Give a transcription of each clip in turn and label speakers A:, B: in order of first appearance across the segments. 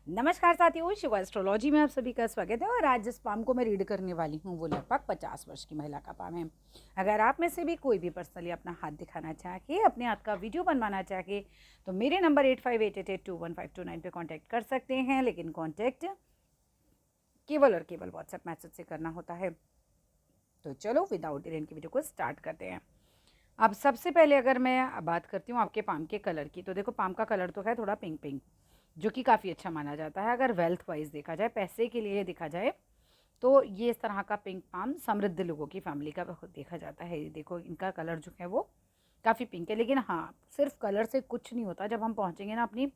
A: नमस्कार साथियों, शिवा एस्ट्रोलॉजी में आप सभी का स्वागत है। और आज जिस पाम को मैं रीड करने वाली हूँ वो लगभग 50 वर्ष की महिला का पाम है। अगर आप में से भी कोई भी पर्सनली अपना हाथ दिखाना चाहे, अपने हाथ का वीडियो बनवाना चाहे, तो मेरे नंबर 8588821529 पे कांटेक्ट कर सकते हैं। लेकिन कांटेक्ट केवल और केवल व्हाट्सएप मैसेज से करना होता है। तो चलो विदाउट डिले इनकी वीडियो को स्टार्ट करते हैं। अब सबसे पहले अगर मैं बात करती हूँ आपके पाम के कलर की, तो देखो पाम का कलर तो है थोड़ा पिंक पिंक, जो कि काफ़ी अच्छा माना जाता है। अगर वेल्थ वाइज देखा जाए, पैसे के लिए देखा जाए, तो ये इस तरह का पिंक पाम समृद्ध लोगों की फैमिली का देखा जाता है। ये देखो इनका कलर जो है वो काफ़ी पिंक है। लेकिन हाँ, सिर्फ कलर से कुछ नहीं होता। जब हम पहुँचेंगे ना अपनी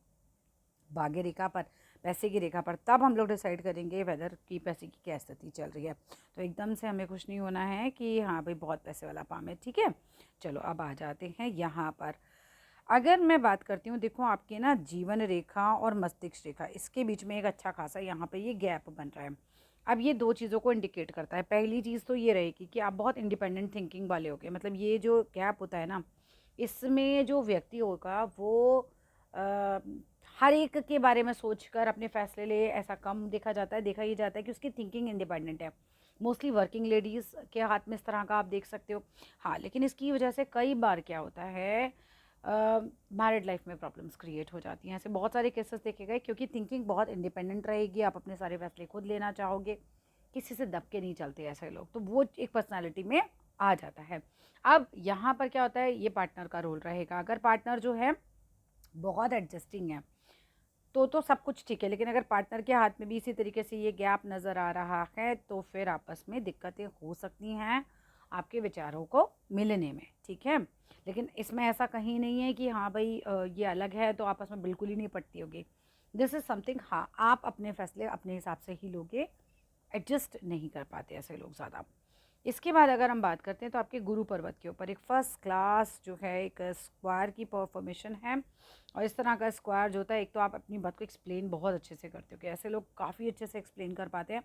A: भाग्य रेखा पर, पैसे की रेखा पर, तब हम लोग डिसाइड करेंगे वेदर की पैसे की क्या स्थिति चल रही है। तो एकदम से हमें खुश नहीं होना है कि हाँ भाई बहुत पैसे वाला पाम है। ठीक है, चलो अब आ जाते हैं यहाँ पर। अगर मैं बात करती हूँ, देखो आपके ना जीवन रेखा और मस्तिष्क रेखा, इसके बीच में एक अच्छा खासा यहाँ पे ये गैप बन रहा है। अब ये दो चीज़ों को इंडिकेट करता है। पहली चीज़ तो ये रहेगी कि आप बहुत इंडिपेंडेंट थिंकिंग वाले होगे। मतलब ये जो गैप होता है ना, इसमें जो व्यक्ति होगा वो अ, हर एक के बारे में सोचकर अपने फैसले ले, ऐसा कम देखा जाता है। देखा ये जाता है कि उसकी थिंकिंग इंडिपेंडेंट है। मोस्टली वर्किंग लेडीज़ के हाथ में इस तरह का आप देख सकते हो। हाँ, लेकिन इसकी वजह से कई बार क्या होता है, मैरिड लाइफ में प्रॉब्लम्स क्रिएट हो जाती हैं। ऐसे बहुत सारे केसेस देखे गए, क्योंकि थिंकिंग बहुत इंडिपेंडेंट रहेगी। आप अपने सारे फैसले खुद लेना चाहोगे, किसी से दब के नहीं चलते ऐसे लोग। तो वो एक पर्सनालिटी में आ जाता है। अब यहाँ पर क्या होता है, ये पार्टनर का रोल रहेगा। अगर पार्टनर जो है बहुत एडजस्टिंग है तो सब कुछ ठीक है। लेकिन अगर पार्टनर के हाथ में भी इसी तरीके से ये गैप नज़र आ रहा है, तो फिर आपस में दिक्कतें हो सकती हैं आपके विचारों को मिलने में। ठीक है, लेकिन इसमें ऐसा कहीं नहीं है कि हाँ भाई ये अलग है तो आपस में बिल्कुल ही नहीं पटती होगी। दिस इज़ समथिंग, हाँ आप अपने फैसले अपने हिसाब से ही लोगे, एडजस्ट नहीं कर पाते ऐसे लोग ज़्यादा। इसके बाद अगर हम बात करते हैं, तो आपके गुरु पर्वत के ऊपर एक फर्स्ट क्लास जो है एक स्क्वायर की परफॉर्मेशन है। और इस तरह का स्क्वायर जो होता है, एक तो आप अपनी बात को एक्सप्लेन बहुत अच्छे से करते हो, कि ऐसे लोग काफ़ी अच्छे से एक्सप्लेन कर पाते हैं।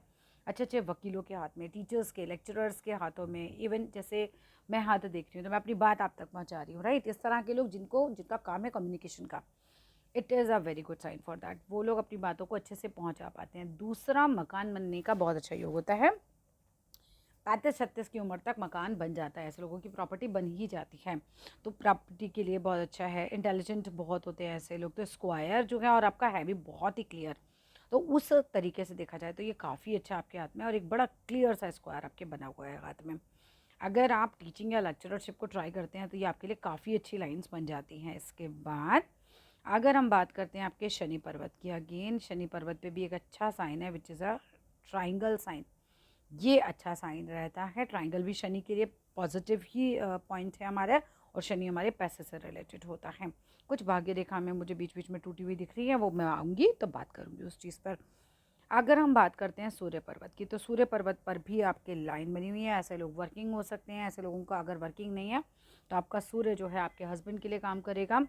A: अच्छे अच्छे वकीलों के हाथ में, टीचर्स के, लेक्चरर्स के हाथों में, इवन जैसे मैं हाथ देख रही हूँ तो मैं अपनी बात आप तक पहुँचा रही हूँ, राइट। इस तरह के लोग जिनका काम है कम्युनिकेशन का, it is a very good sign for that. वो लोग अपनी बातों को अच्छे से पहुँचा पाते हैं। दूसरा, मकान बनने का बहुत अच्छा योग होता है। 35-36 की उम्र तक मकान बन जाता है, ऐसे लोगों की प्रॉपर्टी बन ही जाती है। तो प्रॉपर्टी के लिए बहुत अच्छा है। इंटेलिजेंट बहुत होते हैं ऐसे लोग। तो स्क्वायर जो है, और आपका है भी बहुत ही क्लियर, तो उस तरीके से देखा जाए तो ये काफ़ी अच्छा आपके हाथ में, और एक बड़ा क्लियर सा स्क्वायर आपके बना हुआ है हाथ में। अगर आप टीचिंग या लेक्चरशिप को ट्राई करते हैं तो ये आपके लिए काफ़ी अच्छी लाइन्स बन जाती हैं। इसके बाद अगर हम बात करते हैं आपके शनि पर्वत की, अगेन शनि पर्वत पे भी एक अच्छा साइन है, which is a triangle sign. ये अच्छा साइन रहता है। ट्राइंगल भी शनि के लिए पॉजिटिव ही पॉइंट है हमारा, और शनि हमारे पैसे से रिलेटेड होता है। कुछ भाग्य रेखा में मुझे बीच बीच में टूटी हुई दिख रही है, वो मैं आऊँगी तो बात करूँगी उस चीज़ पर। अगर हम बात करते हैं सूर्य पर्वत की, तो सूर्य पर्वत पर भी आपके लाइन बनी हुई है। ऐसे लोग वर्किंग हो सकते हैं। ऐसे लोगों का अगर वर्किंग नहीं है, तो आपका सूर्य जो है आपके हस्बैंड के लिए काम करेगा,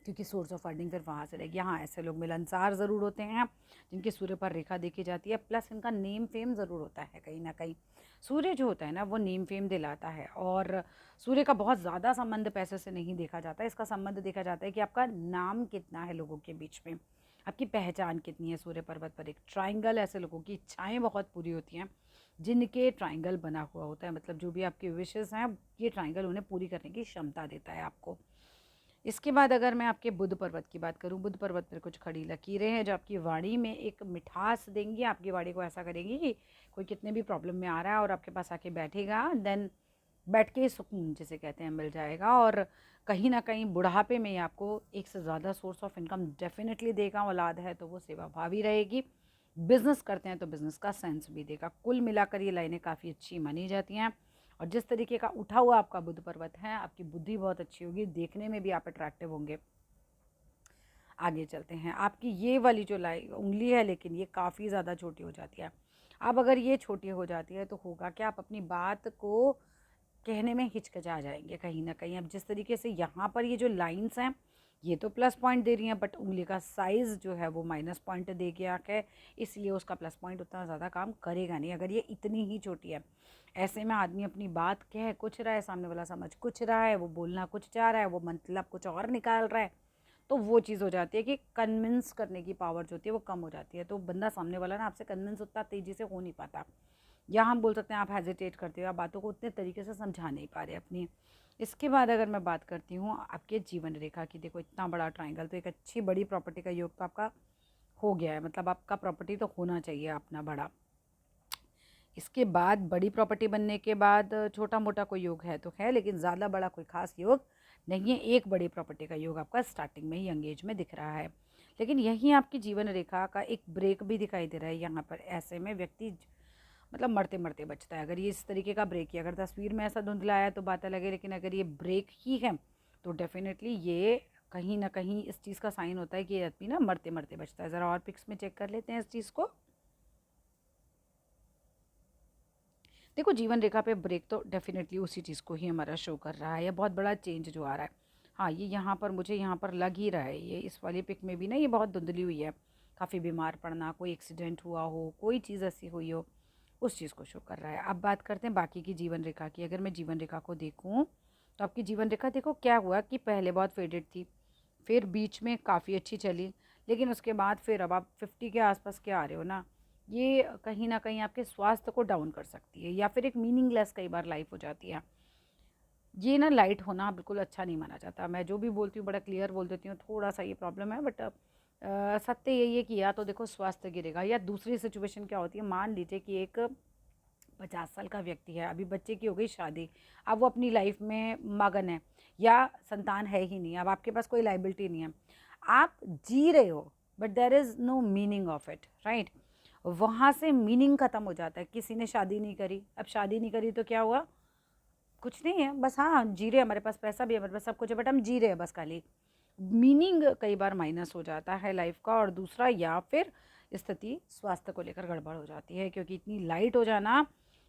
A: क्योंकि सोर्स ऑफ फंडिंग फिर वहाँ से रहेगी। हाँ, ऐसे लोग मिलनसार ज़रूर होते हैं जिनके सूर्य पर रेखा देखी जाती है, प्लस इनका नेम फेम ज़रूर होता है कहीं ना कहीं। सूर्य जो होता है ना, वो नेम फेम दिलाता है। और सूर्य का बहुत ज़्यादा संबंध पैसे से नहीं देखा जाता है। इसका संबंध देखा जाता है कि आपका नाम कितना है लोगों के बीच में, आपकी पहचान कितनी है। सूर्य पर्वत पर एक ट्राइंगल, ऐसे लोगों की इच्छाएँ बहुत पूरी होती हैं जिनके ट्राइंगल बना हुआ होता है। मतलब जो भी आपकी विशेज़ हैं, ये ट्राइंगल उन्हें पूरी करने की क्षमता देता है आपको। इसके बाद अगर मैं आपके बुध पर्वत की बात करूं, बुध पर्वत पर कुछ खड़ी लकीरें हैं जो आपकी वाणी में एक मिठास देंगी। आपकी वाणी को ऐसा करेंगी कि कोई कितने भी प्रॉब्लम में आ रहा है और आपके पास आके बैठेगा, देन बैठ के सुकून जिसे कहते हैं मिल जाएगा। और कहीं ना कहीं बुढ़ापे में आपको एक से ज़्यादा सोर्स ऑफ इनकम डेफिनेटली देगा। औलाद है तो वो सेवा भावी रहेगी। बिजनेस करते हैं तो बिजनेस का सेंस भी देगा। कुल मिलाकर ये लाइनें काफ़ी अच्छी मानी जाती हैं। और जिस तरीके का उठा हुआ आपका बुध पर्वत है, आपकी बुद्धि बहुत अच्छी होगी, देखने में भी आप अट्रैक्टिव होंगे। आगे चलते हैं। आपकी ये वाली जो उंगली है, लेकिन ये काफ़ी ज़्यादा छोटी हो जाती है। अब अगर ये छोटी हो जाती है तो होगा क्या, आप अपनी बात को कहने में हिचकिचा जाएंगे कहीं ना कहीं। अब जिस तरीके से यहाँ पर ये जो लाइंस हैं, ये तो प्लस पॉइंट दे रही हैं, बट उंगली का साइज़ जो है वो माइनस पॉइंट दे गया है, इसलिए उसका प्लस पॉइंट उतना ज़्यादा काम करेगा नहीं अगर ये इतनी ही छोटी है। ऐसे में आदमी अपनी बात कह कुछ रहा है, सामने वाला समझ कुछ रहा है, वो बोलना कुछ चाह रहा है, वो मतलब कुछ और निकाल रहा है, तो वो चीज़ हो जाती है कि कन्विंस करने की पावर जो होती है वो कम हो जाती है, तो बंदा सामने वाला ना आपसे कन्विंस उतना तेज़ी से हो नहीं पाता। या हम बोल सकते हैं आप हेजिटेट करते हो, आप बातों को उतने तरीके से समझा नहीं पा रहे अपनी। इसके बाद अगर मैं बात करती हूँ आपके जीवन रेखा की, देखो इतना बड़ा ट्राइंगल, तो एक अच्छी बड़ी प्रॉपर्टी का योग तो आपका हो गया है, मतलब आपका प्रॉपर्टी तो होना चाहिए अपना बड़ा। इसके बाद बड़ी प्रॉपर्टी बनने के बाद छोटा मोटा कोई योग है तो है, लेकिन ज़्यादा बड़ा कोई खास योग नहीं है। एक बड़ी प्रॉपर्टी का योग आपका स्टार्टिंग में ही यंग एज में दिख रहा है, लेकिन यहीं आपकी जीवन रेखा का एक ब्रेक भी दिखाई दे रहा है यहाँ पर। ऐसे में व्यक्ति मतलब मरते मरते बचता है। अगर ये इस तरीके का ब्रेक ही, अगर तस्वीर में ऐसा धुंधला आया तो बात अलग है, लेकिन अगर ये ब्रेक ही है तो डेफिनेटली ये कहीं ना कहीं इस चीज़ का साइन होता है कि ये आदमी ना मरते मरते बचता है। ज़रा और पिक्स में चेक कर लेते हैं इस चीज़ को। देखो जीवन रेखा पे ब्रेक तो डेफिनेटली उसी चीज़ को ही हमारा शो कर रहा है, ये बहुत बड़ा चेंज जो आ रहा है। हाँ, ये यहाँ पर मुझे यहाँ पर लग ही रहा है, ये इस वाली पिक में भी ना ये बहुत धुंधली हुई है। काफ़ी बीमार पड़ना, कोई एक्सीडेंट हुआ हो, कोई चीज़ ऐसी हुई हो, उस चीज़ को शो कर रहा है। अब बात करते हैं बाकी की जीवन रेखा की। अगर मैं जीवन रेखा को देखूँ तो आपकी जीवन रेखा देखो क्या हुआ कि पहले बहुत फेडेड थी, फिर बीच में काफ़ी अच्छी चली, लेकिन उसके बाद फिर अब आप 50 के आसपास क्या आ रहे हो ना, ये कहीं ना कहीं आपके स्वास्थ्य को डाउन कर सकती है, या फिर एक मीनिंगलेस कई बार लाइफ हो जाती है। ये ना लाइट होना बिल्कुल अच्छा नहीं माना जाता। मैं जो भी बोलती हूँ बड़ा क्लियर बोल देती हूँ, थोड़ा सा ये प्रॉब्लम है, बट सत्य यही है कि या तो देखो स्वास्थ्य गिरेगा, या दूसरी सिचुएशन क्या होती है, मान लीजिए कि एक 50 साल का व्यक्ति है, अभी बच्चे की हो गई शादी, अब वो अपनी लाइफ में मगन है, या संतान है ही नहीं, अब आपके पास कोई लाइबिलिटी नहीं है, आप जी रहे हो but there is no meaning of it, right. वहाँ से मीनिंग ख़त्म हो जाता है। किसी ने शादी नहीं करी, अब शादी नहीं करी तो क्या हुआ, कुछ नहीं है, बस हाँ जी रहे, हमारे पास पैसा भी है, हमारे पास सब कुछ है, बट हम जी रहे हैं बस खाली। मीनिंग कई बार माइनस हो जाता है लाइफ का। और दूसरा, या फिर स्थिति स्वास्थ्य को लेकर गड़बड़ हो जाती है, क्योंकि इतनी लाइट हो जाना,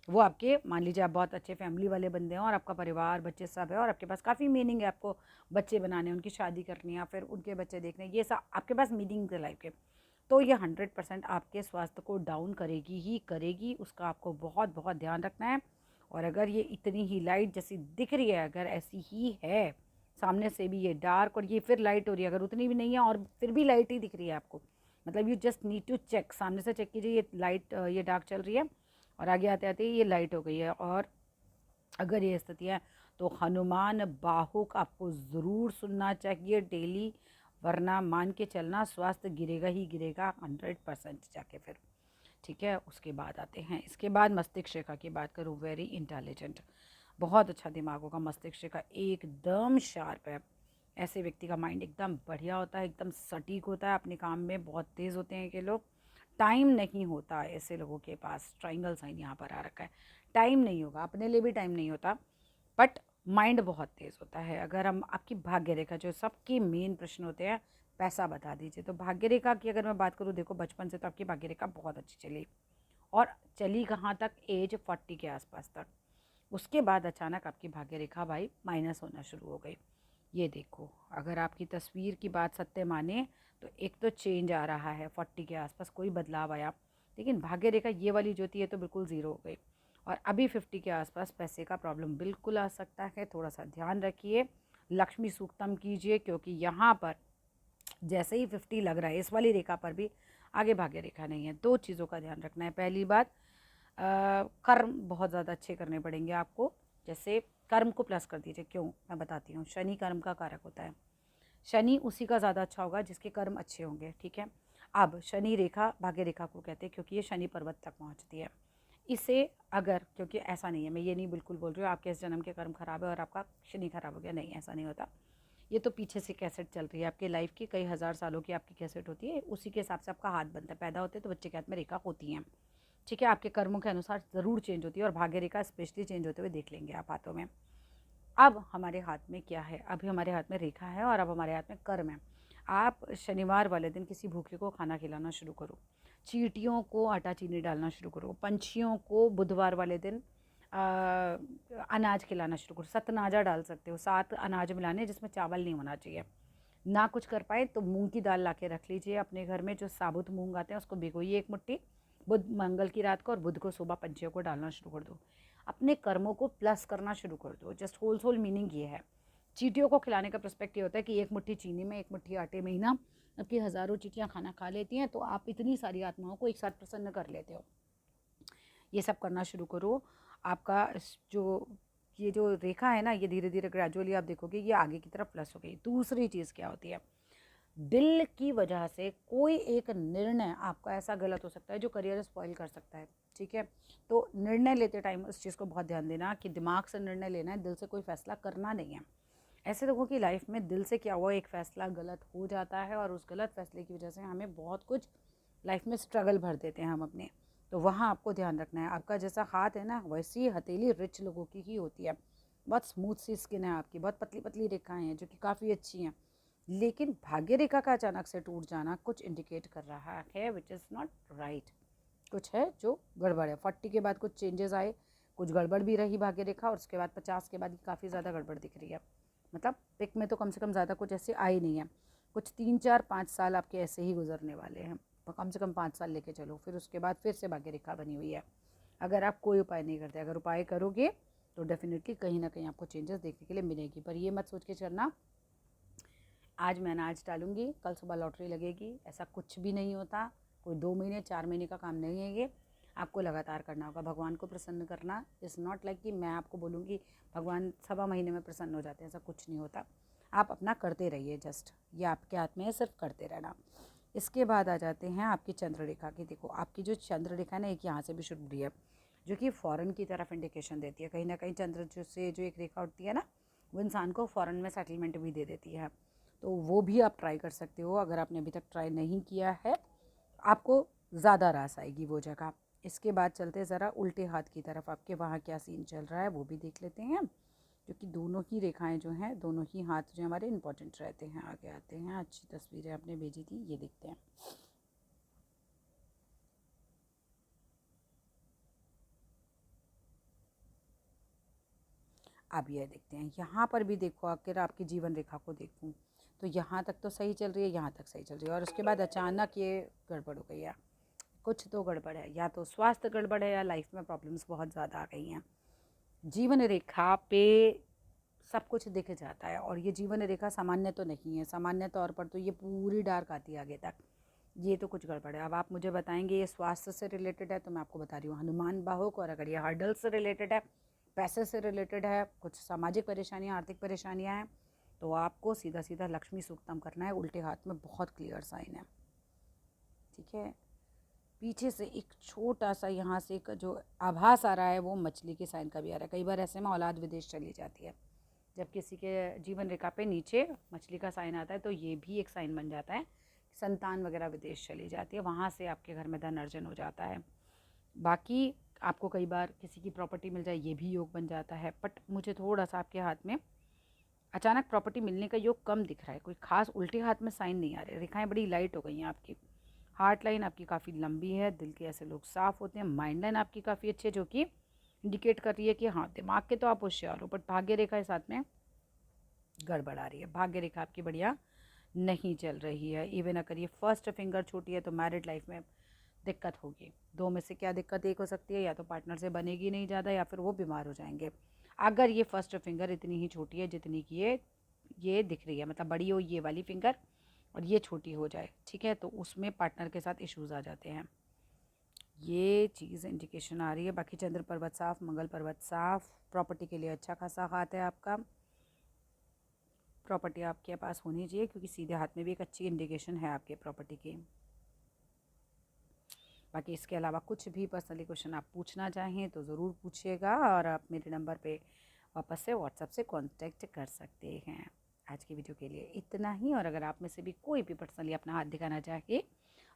A: वो आपके, मान लीजिए आप बहुत अच्छे फैमिली वाले बंदे हैं और आपका परिवार बच्चे सब है और आपके पास काफ़ी मीनिंग है, आपको बच्चे बनाने, उनकी शादी करनी है, फिर उनके बच्चे देखने, ये सब आपके पास मीनिंग है लाइफ के, तो ये 100% आपके स्वास्थ्य को डाउन करेगी ही करेगी। उसका आपको बहुत बहुत ध्यान रखना है। और अगर ये इतनी ही लाइट जैसी दिख रही है, अगर ऐसी ही है, सामने से भी ये डार्क और ये फिर लाइट हो रही है, अगर उतनी भी नहीं है और फिर भी लाइट ही दिख रही है आपको, मतलब you just need to check, सामने से चेक कीजिए ये लाइट, ये डार्क चल रही है और आगे आते आते ये लाइट हो गई है। और अगर ये स्थिति है तो हनुमान बाहुक आपको ज़रूर सुनना चाहिए डेली, वरना मान के चलना स्वास्थ्य गिरेगा ही गिरेगा 100% जाके फिर। ठीक है, उसके बाद आते हैं, इसके बाद मस्तिष्क रेखा की बात करूँ, वेरी इंटेलिजेंट, बहुत अच्छा दिमाग होगा मस्तिष्क रेखा, एकदम शार्प है। ऐसे व्यक्ति का माइंड एकदम बढ़िया होता है, एकदम सटीक होता है, अपने काम में बहुत तेज़ होते हैं कि लोग, टाइम नहीं होता ऐसे लोगों के पास। ट्राइंगल साइन यहाँ पर आ रखा है, टाइम नहीं होगा, अपने लिए भी टाइम नहीं होता, बट माइंड बहुत तेज़ होता है। अगर हम आपकी भाग्य रेखा, जो सबके मेन प्रश्न होते हैं, पैसा बता दीजिए, तो भाग्य रेखा की अगर मैं बात करूँ, देखो बचपन से तो आपकी भाग्य रेखा बहुत अच्छी चली, और चली कहाँ तक, एज 40 के आसपास तक। उसके बाद अचानक आपकी भाग्य रेखा भाई माइनस होना शुरू हो गई। ये देखो, अगर आपकी तस्वीर की बात सत्य माने तो एक तो चेंज आ रहा है, 40 के आसपास कोई बदलाव आया, लेकिन भाग्य रेखा ये वाली जो थी ये तो बिल्कुल ज़ीरो हो गई। और अभी 50 के आसपास पैसे का प्रॉब्लम बिल्कुल आ सकता है, थोड़ा सा ध्यान रखिए, लक्ष्मी सूक्तम कीजिए, क्योंकि यहाँ पर जैसे ही 50 लग रहा है इस वाली रेखा पर भी आगे भाग्य रेखा नहीं है। दो चीज़ों का ध्यान रखना है। पहली बात, कर्म बहुत ज़्यादा अच्छे करने पड़ेंगे आपको, जैसे कर्म को प्लस कर दीजिए। क्यों, मैं बताती हूँ, शनि कर्म का कारक होता है, शनि उसी का ज़्यादा अच्छा होगा जिसके कर्म अच्छे होंगे, ठीक है। अब शनि रेखा भाग्य रेखा को कहते हैं क्योंकि ये शनि पर्वत तक पहुँचती है। इसे अगर, क्योंकि ऐसा नहीं है, मैं ये नहीं बिल्कुल बोल रही हूँ आपके इस जन्म के कर्म खराब है और आपका शनि खराब हो गया, नहीं, ऐसा नहीं होता। ये तो पीछे से कैसेट चल रही है आपकी लाइफ की, कई हज़ार सालों की आपकी कैसेट होती है, उसी के हिसाब से आपका हाथ बनता है। पैदा होते हैं तो बच्चे के हाथ में रेखा होती हैं, ठीक है, आपके कर्मों के अनुसार ज़रूर चेंज होती है, और भाग्य रेखा स्पेशली चेंज होते हुए देख लेंगे आप हाथों में। अब हमारे हाथ में क्या है, अभी हमारे हाथ में रेखा है और अब हमारे हाथ में कर्म है। आप शनिवार वाले दिन किसी भूखे को खाना खिलाना शुरू करो, चींटियों को आटा चीनी डालना शुरू करो, पंछियों को बुधवार वाले दिन अनाज खिलाना शुरू करो। सतनाजा डाल सकते हो, 7 अनाज मिलाने जिसमें चावल नहीं होना चाहिए। ना कुछ कर पाए तो मूंग की दाल ला के रख लीजिए अपने घर में, जो साबुत मूंग आते हैं उसको भिगोइए 1 मुट्ठी, बुध मंगल की रात को, और बुध को सुबह पंछियों को डालना शुरू कर दो। अपने कर्मों को प्लस करना शुरू कर दो, जस्ट होल मीनिंग ये है। चींटियों को खिलाने का पर्सपेक्ट ये होता है कि एक मुट्ठी चीनी में, एक मुट्ठी आटे में ही ना आपकी हज़ारों चींटियाँ खाना खा लेती हैं, तो आप इतनी सारी आत्माओं को एक साथ प्रसन्न कर लेते हो। ये सब करना शुरू करो। आपका ये जो रेखा है ना, ये धीरे धीरे ग्रेजुअली आप देखोगे ये आगे की तरफ प्लस हो गई। दूसरी चीज़ क्या होती है, दिल की वजह से कोई एक निर्णय आपका ऐसा गलत हो सकता है जो करियर स्पॉइल कर सकता है। ठीक है, तो निर्णय लेते टाइम उस चीज़ को बहुत ध्यान देना कि दिमाग से निर्णय लेना है, दिल से कोई फैसला करना नहीं है। ऐसे लोगों की लाइफ में दिल से क्या हुआ, एक फ़ैसला गलत हो जाता है और उस गलत फैसले की वजह से हमें बहुत कुछ लाइफ में स्ट्रगल भर देते हैं हम अपने। तो वहाँ आपको ध्यान रखना है। आपका जैसा हाथ है ना, वैसी हथेली रिच लोगों की ही होती है। बहुत स्मूथ सी स्किन है आपकी, बहुत पतली पतली रेखाएं हैं जो कि काफ़ी अच्छी हैं। लेकिन भाग्य रेखा का अचानक से टूट जाना कुछ इंडिकेट कर रहा है विच इज़ नॉट राइट। कुछ है जो गड़बड़ है। 40 के बाद कुछ चेंजेस आए, कुछ गड़बड़ भी रही भाग्य रेखा, और उसके बाद 50 के बाद काफ़ी ज़्यादा गड़बड़ दिख रही है। मतलब पिक में तो कम से कम ज़्यादा कुछ ऐसे आई नहीं है। कुछ 3 4 5 साल आपके ऐसे ही गुजरने वाले हैं, तो कम से कम 5 साल लेके चलो। फिर उसके बाद फिर से भाग्य रेखा बनी हुई है। अगर आप कोई उपाय नहीं करते, अगर उपाय करोगे तो डेफिनेटली कहीं ना कहीं आपको चेंजेस देखने के लिए मिलेगी। पर ये मत सोच के चलना आज मैं अनाज डालूंगी कल सुबह लॉटरी लगेगी, ऐसा कुछ भी नहीं होता। कोई 2 महीने 4 महीने का काम नहीं है ये, आपको लगातार करना होगा। भगवान को प्रसन्न करना इज़ नॉट लाइक कि मैं आपको बोलूँगी भगवान 1.25 महीने में प्रसन्न हो जाते हैं, ऐसा कुछ नहीं होता। आप अपना करते रहिए, जस्ट ये आपके हाथ में है, सिर्फ करते रहना। इसके बाद आ जाते हैं आपकी चंद्र रेखा की। देखो आपकी जो चंद्र रेखा है ना, एक यहाँ से भी शुरू हुई है जो कि फ़ॉरेन की तरफ इंडिकेशन देती है। कहीं ना कहीं चंद्र से जो एक रेखा उठती है ना, वो इंसान को फ़ॉरेन में सेटलमेंट भी दे देती है। तो वो भी आप ट्राई कर सकते हो। अगर आपने अभी तक ट्राई नहीं किया है, आपको ज़्यादा रास आएगी वो जगह। इसके बाद चलते ज़रा उल्टे हाथ की तरफ, आपके वहाँ क्या सीन चल रहा है वो भी देख लेते हैं। क्योंकि दोनों ही रेखाएं जो हैं, दोनों ही हाथ जो हमारे इंपॉर्टेंट रहते हैं। आगे आते हैं, अच्छी तस्वीरें आपने भेजी थी, ये देखते हैं। अब ये देखते हैं, यहाँ पर भी देखो अगर आपकी जीवन रेखा को देखूँ तो यहाँ तक तो सही चल रही है, यहाँ तक सही चल रही है, और उसके बाद अचानक ये गड़बड़ हो गई है। कुछ तो गड़बड़ है, या तो स्वास्थ्य गड़बड़ है या लाइफ में प्रॉब्लम्स बहुत ज़्यादा आ गई हैं। जीवन रेखा पे सब कुछ दिख जाता है, और ये जीवन रेखा सामान्य तो नहीं है। सामान्य तौर पर तो ये पूरी डार्क आती है आगे तक। ये तो कुछ गड़बड़ है। अब आप मुझे बताएंगे ये स्वास्थ्य से रिलेटेड है, तो मैं आपको बता रही हूँ हनुमान बाहुक। और अगर ये हर्डल से रिलेटेड है, पैसे से रिलेटेड है, कुछ सामाजिक परेशानियाँ, आर्थिक परेशानियाँ हैं, तो आपको सीधा सीधा लक्ष्मी सूक्तम करना है। उल्टे हाथ में बहुत क्लियर साइन है। ठीक है, पीछे से एक छोटा सा यहाँ से एक जो आभास आ रहा है वो मछली के साइन का भी आ रहा है। कई बार ऐसे में औलाद विदेश चली जाती है। जब किसी के जीवन रेखा पे नीचे मछली का साइन आता है तो ये भी एक साइन बन जाता है। संतान वगैरह विदेश चली जाती है, वहाँ से आपके घर में धन अर्जन हो जाता है। बाकी आपको कई बार किसी की प्रॉपर्टी मिल जाए, ये भी योग बन जाता है। बट मुझे थोड़ा सा आपके हाथ में अचानक प्रॉपर्टी मिलने का योग कम दिख रहा है। कोई खास उल्टे हाथ में साइन नहीं आ रहे, रेखाएं बड़ी लाइट हो गई हैं आपकी। हार्ट लाइन आपकी काफ़ी लंबी है, दिल के ऐसे लोग साफ होते हैं। माइंड लाइन आपकी काफ़ी अच्छी है, जो कि इंडिकेट कर रही है कि हाँ दिमाग के तो आप होशियार हो, बट भाग्य रेखा के साथ में गड़बड़ आ रही है। भाग्य रेखा आपकी बढ़िया नहीं चल रही है। इवन अगर ये फर्स्ट फिंगर छोटी है तो मैरिड लाइफ में दिक्कत होगी। दो में से क्या दिक्कत एक हो सकती है, या तो पार्टनर से बनेगी नहीं ज़्यादा, या फिर वो बीमार हो जाएंगे। अगर ये फर्स्ट फिंगर इतनी ही छोटी है जितनी की ये दिख रही है, मतलब बड़ी हो ये वाली फिंगर और ये छोटी हो जाए, ठीक है, तो उसमें पार्टनर के साथ इश्यूज आ जाते हैं। ये चीज़ इंडिकेशन आ रही है। बाकी चंद्र पर्वत साफ, मंगल पर्वत साफ, प्रॉपर्टी के लिए अच्छा खासा हाथ है आपका। प्रॉपर्टी आपके पास होनी चाहिए, क्योंकि सीधे हाथ में भी एक अच्छी इंडिकेशन है आपके प्रॉपर्टी की। बाकी इसके अलावा कुछ भी पर्सनली क्वेश्चन आप पूछना चाहें तो ज़रूर पूछिएगा, और आप मेरे नंबर पे वापस से व्हाट्सएप से कांटेक्ट कर सकते हैं। आज की वीडियो के लिए इतना ही, और अगर आप में से भी कोई भी पर्सनली अपना हाथ दिखाना चाहे,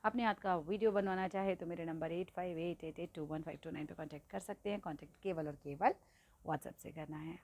A: अपने हाथ का वीडियो बनवाना चाहे, तो मेरे नंबर 8588821529 पे कांटेक्ट कर सकते हैं। कांटेक्ट केवल और केवल व्हाट्सएप से करना है।